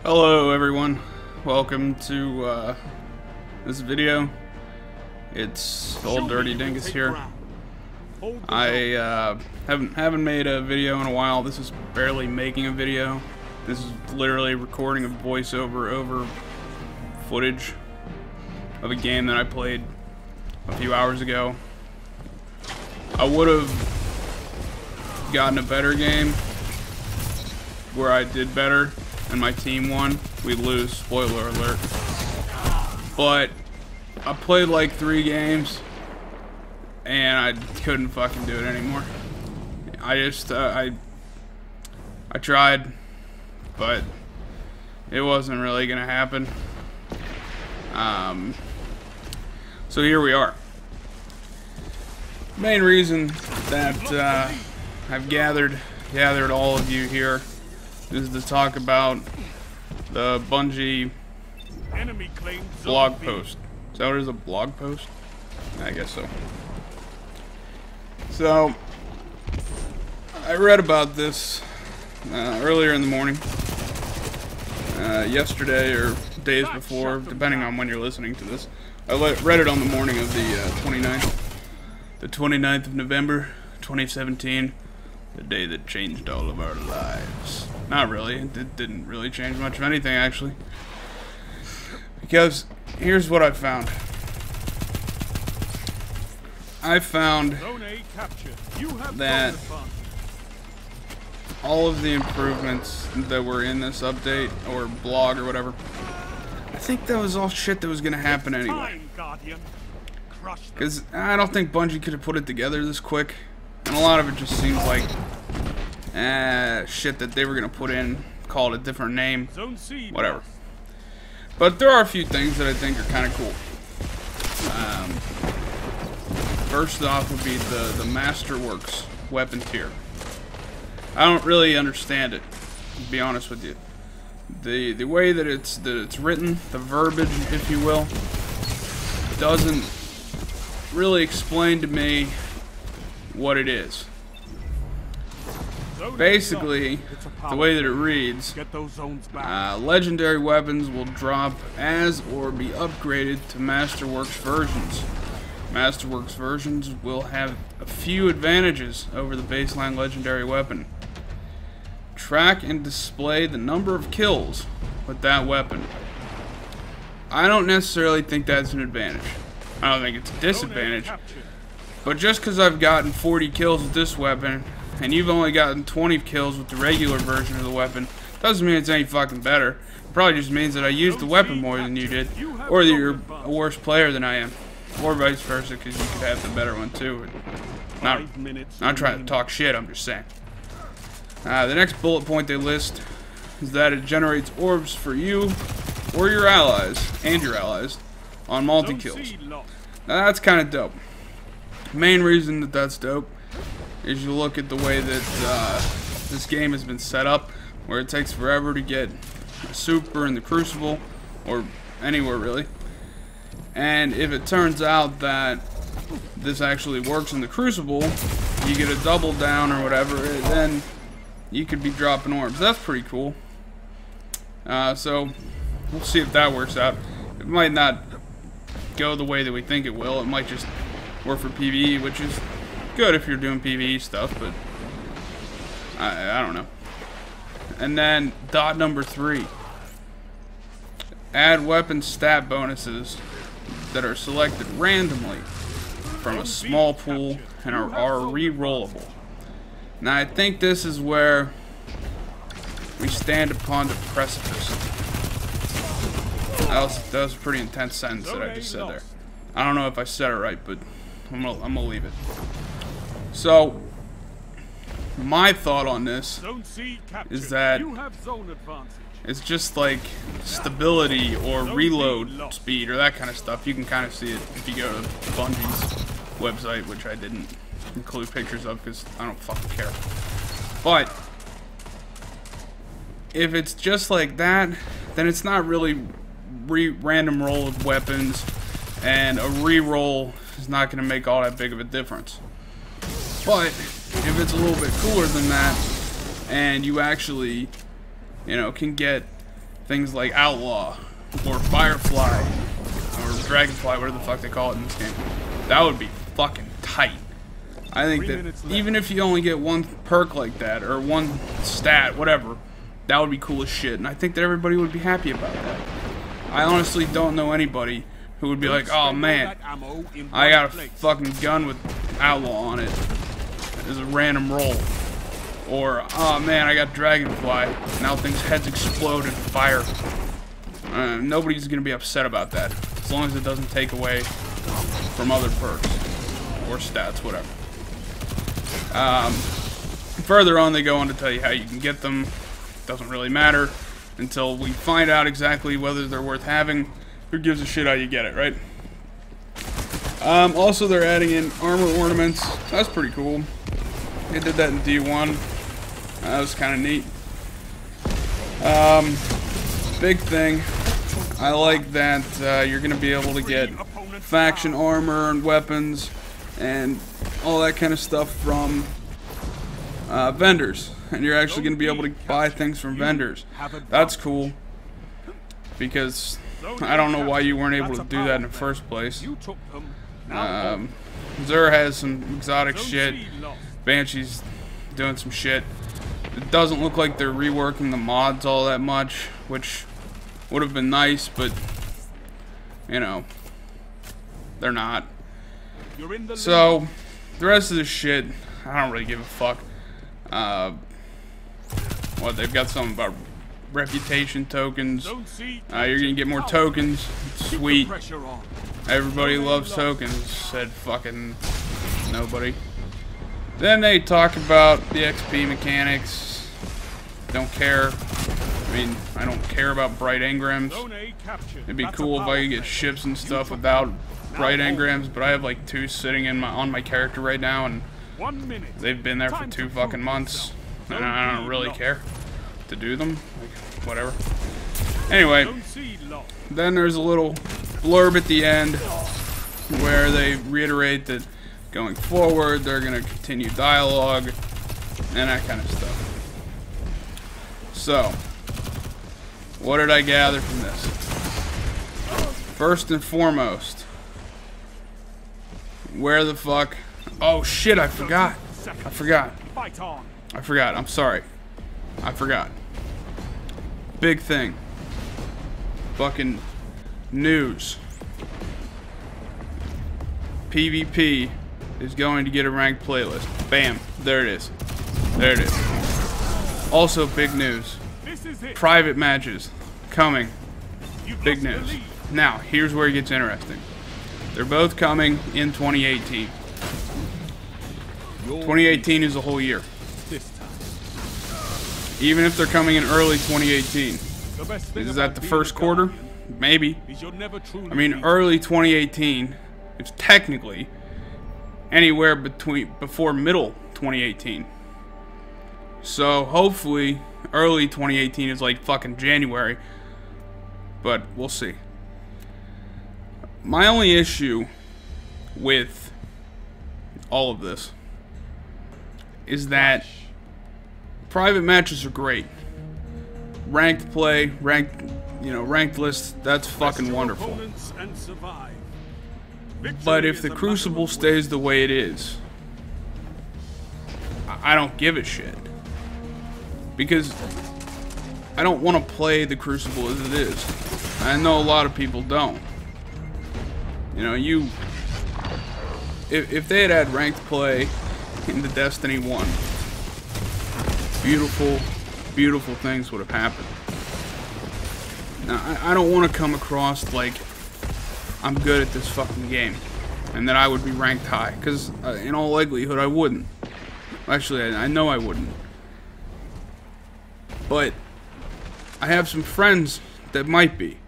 Hello everyone, welcome to this video. It's Old Dirty Dingus here. I haven't made a video in a while. This is barely making a video. This is literally recording a voiceover over footage of a game that I played a few hours ago. I would have gotten a better game where I did better and my team won. We lose, spoiler alert. But I played like 3 games and I couldn't fucking do it anymore. I just I tried, but it wasn't really gonna happen. So here we are. Main reason that I've gathered all of you here is to talk about the Bungie blog post. Is that what it is, a blog post? I guess so. So, I read about this earlier in the morning, yesterday or days before, depending on when you're listening to this. I read it on the morning of the 29th. The 29th of November, 2017. The day that changed all of our lives. Not really. It didn't really change much of anything, actually. Because here's what I found. I found that all of the improvements that were in this update, or blog, or whatever, I think that was all shit that was going to happen anyway. Because I don't think Bungie could have put it together this quick. And a lot of it just seems like shit that they were going to put in, call it a different name, whatever. But there are a few things that I think are kind of cool. First off would be the Masterworks weapon tier. I don't really understand it, to be honest with you. The way that it's written, the verbiage, if you will, doesn't really explain to me what it is. Basically, the way that it reads, legendary weapons will drop as or be upgraded to Masterworks versions. Masterworks versions will have a few advantages over the baseline legendary weapon. Track and display the number of kills with that weapon. I don't necessarily think that's an advantage. I don't think it's a disadvantage. But just because I've gotten 40 kills with this weapon, and you've only gotten 20 kills with the regular version of the weapon, doesn't mean it's any fucking better. It probably just means that I used the weapon more than you did, or that you're a worse player than I am, or vice versa, because you could have the better one too. Not trying to talk shit, I'm just saying. The next bullet point they list is that it generates orbs for you or your allies, on multi-kills. Now that's kind of dope. Main reason that that's dope is you look at the way that this game has been set up, where it takes forever to get a super in the Crucible, or anywhere really. And if it turns out that this actually works in the Crucible, you get a double down or whatever, then you could be dropping orbs. That's pretty cool. So we'll see if that works out. It might not go the way that we think it will. It might just work for PvE, which is good if you're doing PvE stuff, but I don't know. And then dot number 3. Add weapon stat bonuses that are selected randomly from a small pool and are re-rollable. Now I think this is where we stand upon the precipice. That was a pretty intense sentence that I just said there. I don't know if I said it right, but I'm gonna leave it. So, my thought on this is that it's just like stability or reload speed or that kind of stuff. You can kind of see it if you go to Bungie's website, which I didn't include pictures of because I don't fucking care. But if it's just like that, then it's not really random roll of weapons, and a re-roll is not going to make all that big of a difference. But if it's a little bit cooler than that, and you actually, you know, can get things like Outlaw or Firefly or Dragonfly, whatever the fuck they call it in this game. That would be fucking tight. I think that even if you only get one perk like that, or one stat, whatever, that would be cool as shit, and I think that everybody would be happy about that. I honestly don't know anybody who would be like, oh man, I got a fucking gun with Outlaw on it as a random roll. Or, oh man, I got Dragonfly, now things heads explode in fire. Nobody's gonna be upset about that, as long as it doesn't take away from other perks, or stats, whatever. Further on, they go on to tell you how you can get them. Doesn't really matter until we find out exactly whether they're worth having. Who gives a shit how you get it, right? Also, they're adding in armor ornaments. That's pretty cool. They did that in D1. That was kind of neat. Big thing. I like that you're going to be able to get faction armor and weapons and all that kind of stuff from vendors. And you're actually going to be able to buy things from vendors. That's cool. Because I don't know why you weren't able to do that in the first place. Xur has some exotic shit. Banshee's doing some shit. It doesn't look like they're reworking the mods all that much, which would have been nice, but you know, they're not. So the rest of this shit, I don't really give a fuck. What, they've got something about reputation tokens. You're gonna get more tokens. Sweet. Everybody loves tokens, said fucking nobody. Then they talk about the XP mechanics. Don't care. I mean, I don't care about bright engrams. It'd be cool if I could get ships and stuff without bright engrams, but I have like 2 sitting in on my character right now, and they've been there for 2 fucking months, and I don't really care to do them. Like, whatever. Anyway, then there's a little blurb at the end where they reiterate that going forward, they're going to continue dialogue and that kind of stuff. So, what did I gather from this? First and foremost, where the fuck... Oh shit, I forgot. I'm sorry. I forgot. Big thing. Fucking news. PvP is going to get a ranked playlist. Bam. There it is. There it is. Also, big news. Private matches. Coming. Big news. Now, here's where it gets interesting. They're both coming in 2018. 2018 is a whole year. Even if they're coming in early 2018. Is that the first quarter? Maybe. I mean, early 2018 is technically anywhere before middle 2018. So hopefully early 2018 is like fucking January, but we'll see. My only issue with all of this is that private matches are great. Ranked play, ranked lists, that's fucking wonderful. But if the Crucible stays the way it is, I don't give a shit. Because I don't want to play the Crucible as it is. I know a lot of people don't. You know, if they had ranked play into Destiny 1, beautiful things would have happened. Now, I don't want to come across like I'm good at this fucking game and that I would be ranked high, because in all likelihood I wouldn't. Actually, I know I wouldn't. But I have some friends that might be,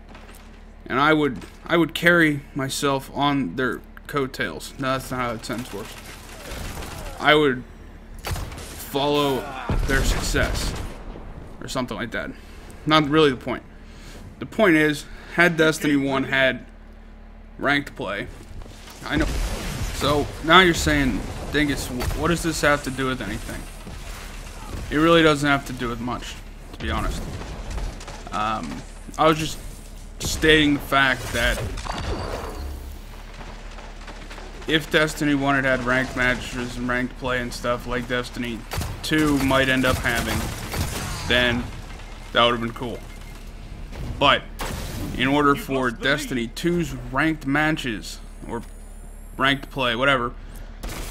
and I would carry myself on their coattails. No, that's not how that sentence works. I would follow their success or something like that. Not really the point. The point is, had Destiny 1 had ranked play, I know. So now you're saying, Dingus, what does this have to do with anything? It really doesn't have to do with much, to be honest. I was just stating the fact that if Destiny 1 had ranked matches and ranked play and stuff like Destiny 2 might end up having, then that would have been cool. But in order for Destiny 2's ranked matches or ranked play, whatever,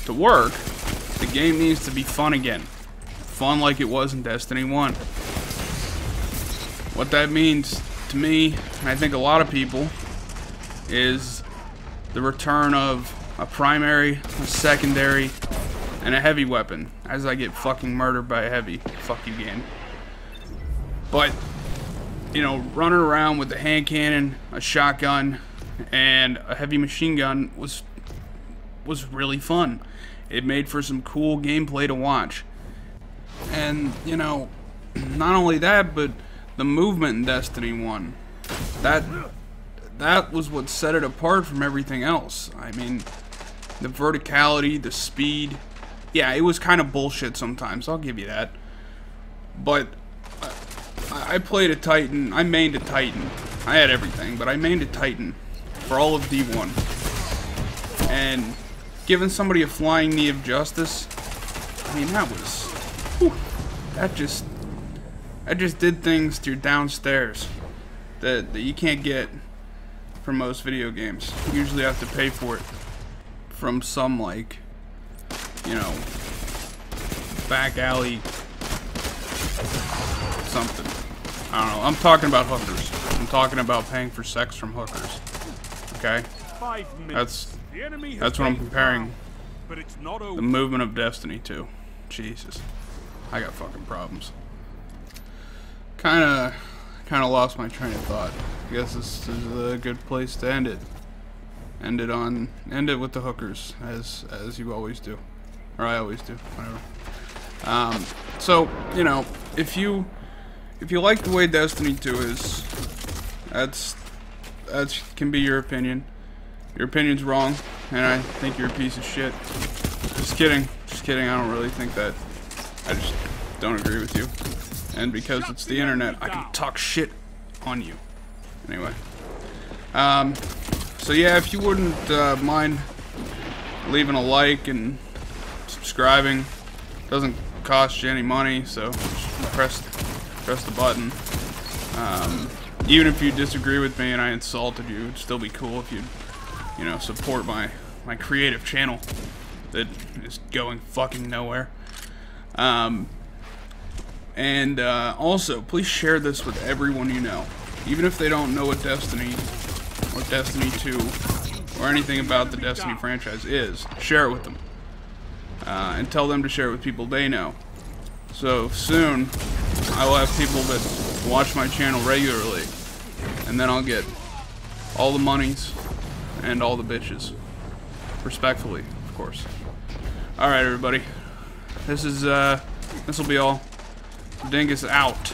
to work, the game needs to be fun again. Fun like it was in Destiny 1. What that means to me, and I think a lot of people, is the return of a primary, a secondary, and a heavy weapon, as I get fucking murdered by a heavy. Fuck you, game. But, you know, running around with a hand cannon, a shotgun, and a heavy machine gun was really fun. It made for some cool gameplay to watch. And, you know, not only that, but the movement in Destiny 1. That was what set it apart from everything else. I mean, the verticality, the speed. Yeah, it was kind of bullshit sometimes, I'll give you that. But I played a Titan. I mained a Titan. I had everything, but I mained a Titan for all of D1. And giving somebody a flying knee of justice, I mean, that was... Whew, that just did things to your downstairs that you can't get from most video games. You usually have to pay for it from some, like, you know, back alley something. I don't know. I'm talking about hookers. I'm talking about paying for sex from hookers. Okay? That's what I'm comparing the movement of Destiny to. Jesus. I got fucking problems. Kinda lost my train of thought. I guess this is a good place to end it. End it with the hookers, as you always do. Or I always do, whatever. So, you know, if you like the way Destiny 2 is, that can be your opinion. Your opinion's wrong, and I think you're a piece of shit. Just kidding. Just kidding. I don't really think that. I just don't agree with you. And because it's the internet, I can talk shit on you. Anyway. So yeah, if you wouldn't mind leaving a like and subscribing, doesn't cost you any money, so just press the button. Even if you disagree with me and I insulted you, it'd still be cool if you know, support my creative channel that is going fucking nowhere. And also, please share this with everyone you know. Even if they don't know what Destiny or Destiny 2 or anything about the Destiny franchise is, share it with them. And tell them to share it with people they know. So soon, I will have people that watch my channel regularly. And then I'll get all the monies and all the bitches. Respectfully, of course. Alright, everybody. This will be all. Dingus out.